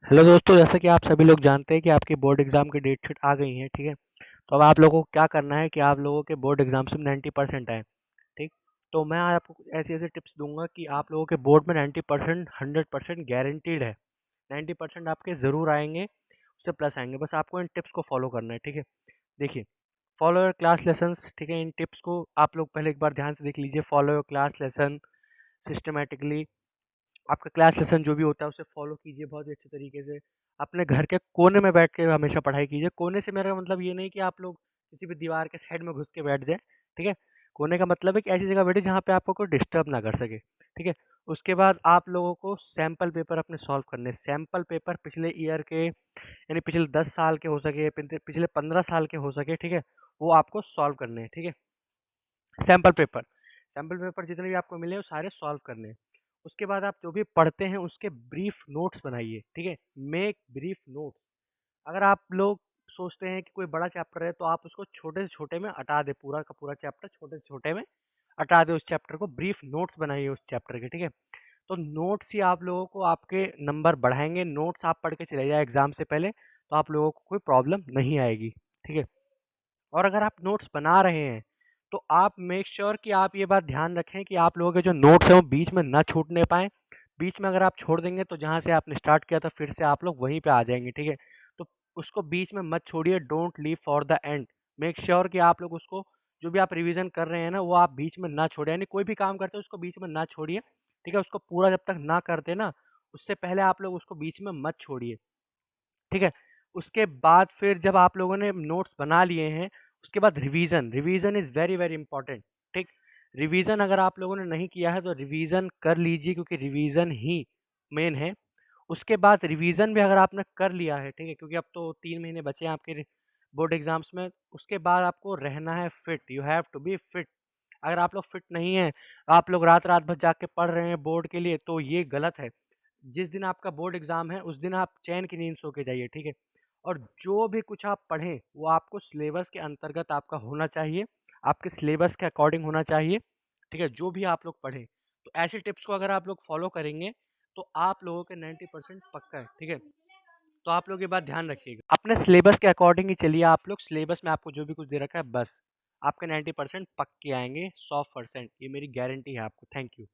Hello दोस्तों, जैसा कि आप सभी लोग जानते हैं कि आपकी बोर्ड एग्ज़ाम की डेट शीट आ गई है। ठीक है। तो अब आप लोगों को क्या करना है कि आप लोगों के बोर्ड एग्ज़ाम से 90% आए। ठीक। तो मैं आज आपको कुछ ऐसी ऐसी टिप्स दूंगा कि आप लोगों के बोर्ड में 90% 100% गारंटीड है। 90% आपके ज़रूर आएंगे, उससे प्लस आएंगे। बस आपको इन टिप्स को फॉलो करना है। ठीक है। देखिए, फॉलो योर क्लास लेसन्स। ठीक है। इन टिप्स को आप लोग पहले एक बार ध्यान से देख लीजिए। Follow your class lesson systematically. आपका क्लास लेसन जो भी होता है उसे फॉलो कीजिए बहुत ही अच्छे तरीके से। अपने घर के कोने में बैठ के हमेशा पढ़ाई कीजिए। कोने से मेरा मतलब ये नहीं कि आप लोग किसी भी दीवार के साइड में घुस के बैठ जाए। ठीक है। कोने का मतलब है कि ऐसी जगह बैठे जहाँ पे आपको कोई डिस्टर्ब ना कर सके। ठीक है। उसके बाद आप लोगों को सैम्पल पेपर अपने सॉल्व करने, सैम्पल पेपर पिछले ईयर के यानी पिछले 10 साल के हो सके, पिछले 15 साल के हो सके। ठीक है। वो आपको सॉल्व करने हैं। ठीक है। सैम्पल पेपर, सैम्पल पेपर जितने भी आपको मिले वो सारे सॉल्व करने हैं। उसके बाद आप जो भी पढ़ते हैं उसके ब्रीफ नोट्स बनाइए। ठीक है। Make brief notes. अगर आप लोग सोचते हैं कि कोई बड़ा चैप्टर है तो आप उसको छोटे से छोटे में हटा दें, पूरा का पूरा चैप्टर छोटे से छोटे में हटा दें। उस चैप्टर को ब्रीफ नोट्स बनाइए उस चैप्टर के। ठीक है। तो नोट्स ही आप लोगों को आपके नंबर बढ़ाएंगे। नोट्स आप पढ़ के चले जाए एग्जाम से पहले तो आप लोगों को कोई प्रॉब्लम नहीं आएगी। ठीक है। और अगर आप नोट्स बना रहे हैं तो आप मेक श्योर कि आप ये बात ध्यान रखें कि आप लोगों के जो नोट्स हैं वो बीच में ना छूटने पाएँ। बीच में अगर आप छोड़ देंगे तो जहाँ से आपने स्टार्ट किया था फिर से आप लोग वहीं पे आ जाएँगे। ठीक है। तो उसको बीच में मत छोड़िए। Don't leave for the end. Make sure कि आप लोग उसको जो भी आप रिवीजन कर रहे हैं ना वो आप बीच में ना छोड़ें। यानी कोई भी काम करते हैं उसको बीच में ना छोड़िए। ठीक है। उसको पूरा जब तक ना करते ना उससे पहले आप लोग उसको बीच में मत छोड़िए। ठीक है। उसके बाद फिर जब आप लोगों ने नोट्स बना लिए हैं उसके बाद revision, revision is very very important. ठीक। रिवीजन अगर आप लोगों ने नहीं किया है तो रिवीजन कर लीजिए क्योंकि रिवीजन ही मेन है। उसके बाद रिवीजन भी अगर आपने कर लिया है, ठीक है, क्योंकि अब तो 3 महीने बचे हैं आपके बोर्ड एग्जाम्स में। उसके बाद आपको रहना है fit. You have to be fit. अगर आप लोग फिट नहीं हैं, आप लोग रात रात भर जाग के पढ़ रहे हैं बोर्ड के लिए तो ये गलत है। जिस दिन आपका बोर्ड एग्ज़ाम है उस दिन आप चैन की नींद सो के जाइए। ठीक है। और जो भी कुछ आप पढ़ें वो आपको सिलेबस के अंतर्गत आपका होना चाहिए, आपके सिलेबस के अकॉर्डिंग होना चाहिए। ठीक है। जो भी आप लोग पढ़ें तो ऐसे टिप्स को अगर आप लोग फॉलो करेंगे तो आप लोगों के 90% पक्का है। ठीक है। तो आप लोग ये बात ध्यान रखिएगा, अपने सिलेबस के अकॉर्डिंग ही चलिए। आप लोग सिलेबस में आपको जो भी कुछ दे रखा है बस आपके 90% पक्के आएंगे, 100%। ये मेरी गारंटी है आपको। Thank you.